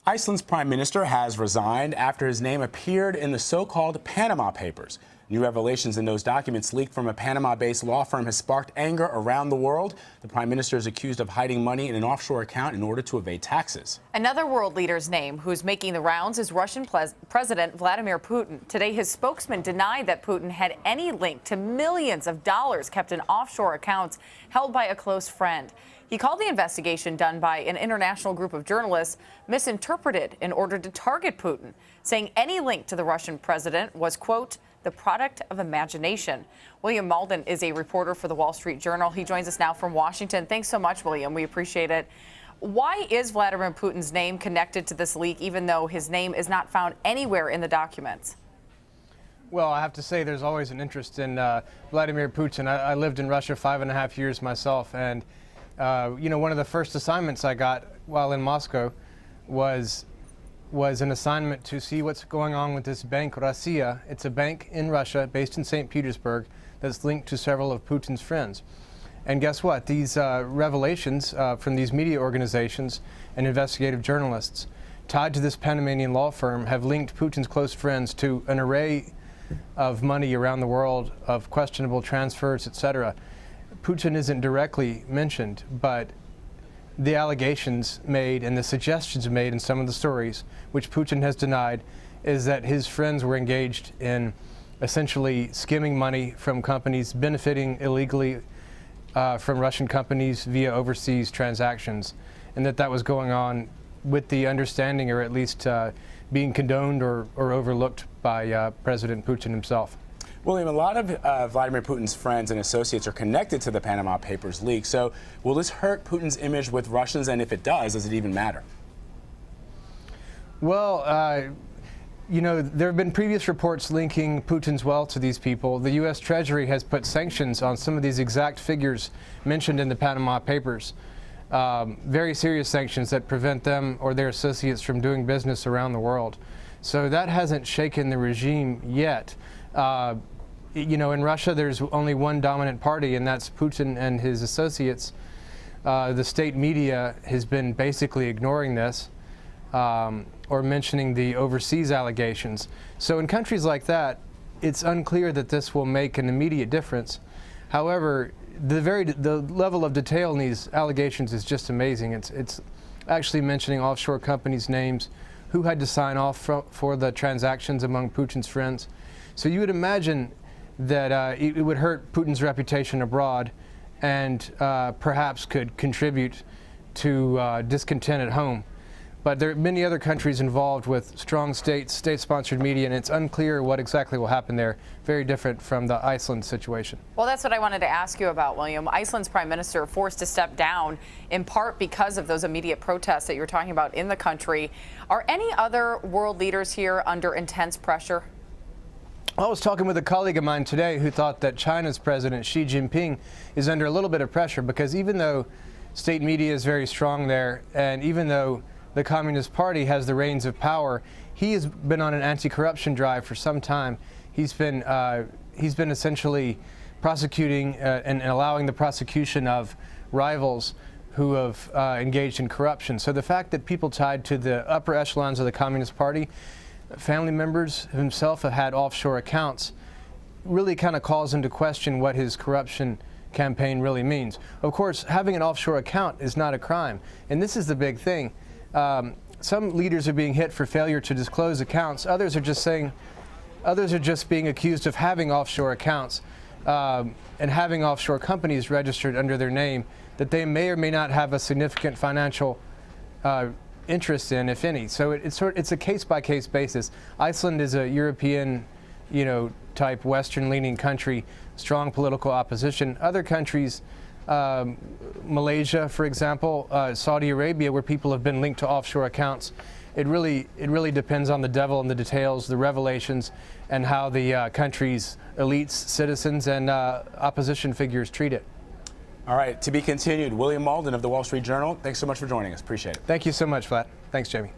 Iceland's prime minister has resigned after his name appeared in the so-called Panama Papers. New revelations in those documents leaked from a Panama-based law firm has sparked anger around the world. The prime minister is accused of hiding money in an offshore account in order to evade taxes. Another world leader's name who's making the rounds is Russian President Vladimir Putin. Today, his spokesman denied that Putin had any link to millions of dollars kept in offshore accounts held by a close friend. He called the investigation done by an international group of journalists misinterpreted in order to target Putin, saying any link to the Russian president was, quote, the product of imagination. William Mauldin is a reporter for the Wall Street Journal. He joins us now from Washington. Thanks so much, William. We appreciate it. Why is Vladimir Putin's name connected to this leak, even though his name is not found anywhere in the documents? Well, I have to say there's always an interest in Vladimir Putin. I lived in Russia 5.5 years myself, and you know, one of the first assignments I got while in Moscow was an assignment to see what's going on with this bank, Rossiya. It's a bank in Russia based in St. Petersburg that's linked to several of Putin's friends. And guess what? These revelations from these media organizations and investigative journalists tied to this Panamanian law firm have linked Putin's close friends to an array of money around the world, of questionable transfers, etc. Putin isn't directly mentioned, but the allegations made and the suggestions made in some of the stories, which Putin has denied, is that his friends were engaged in essentially skimming money from companies, benefiting illegally from Russian companies via overseas transactions, and that was going on with the understanding, or at least being condoned or overlooked by President Putin himself. William, a lot of Vladimir Putin's friends and associates are connected to the Panama Papers leak. So will this hurt Putin's image with Russians? And if it does it even matter? Well, you know, there have been previous reports linking Putin's wealth to these people. The U.S. Treasury has put sanctions on some of these exact figures mentioned in the Panama Papers. Very serious sanctions that prevent them or their associates from doing business around the world. So that hasn't shaken the regime yet. You know, in Russia, there's only one dominant party, and that's Putin and his associates. The state media has been basically ignoring this or mentioning the overseas allegations. So in countries like that, it's unclear that this will make an immediate difference. However, the level of detail in these allegations is just amazing. It's actually mentioning offshore companies' names, who had to sign off for the transactions among Putin's friends. So you would imagine that it would hurt Putin's reputation abroad and perhaps could contribute to discontent at home. But there are many other countries involved with strong state-sponsored media, and it's unclear what exactly will happen there. Very different from the Iceland situation. Well, that's what I wanted to ask you about, William. Iceland's prime minister forced to step down in part because of those immediate protests that you were talking about in the country. Are any other world leaders here under intense pressure? I was talking with a colleague of mine today who thought that China's President Xi Jinping is under a little bit of pressure because even though state media is very strong there, and even though the Communist Party has the reins of power, he has been on an anti-corruption drive for some time. He's been essentially prosecuting and allowing the prosecution of rivals who have engaged in corruption. So the fact that people tied to the upper echelons of the Communist Party, family members himself, have had offshore accounts, really kind of calls into question what his corruption campaign really means. Of course, having an offshore account is not a crime, and this is the big thing. Some leaders are being hit for failure to disclose accounts. Others are just being accused of having offshore accounts and having offshore companies registered under their name that they may or may not have a significant financial interest in, if any. So it's a case-by-case basis. Iceland is a European, you know, type Western-leaning country, strong political opposition. Other countries, Malaysia, for example, Saudi Arabia, where people have been linked to offshore accounts, it really depends on the devil in the details, the revelations, and how the country's elites, citizens, and opposition figures treat it. All right, to be continued. William Mauldin of the Wall Street Journal, thanks so much for joining us. Appreciate it. Thank you so much, Vlad. Thanks, Jamie.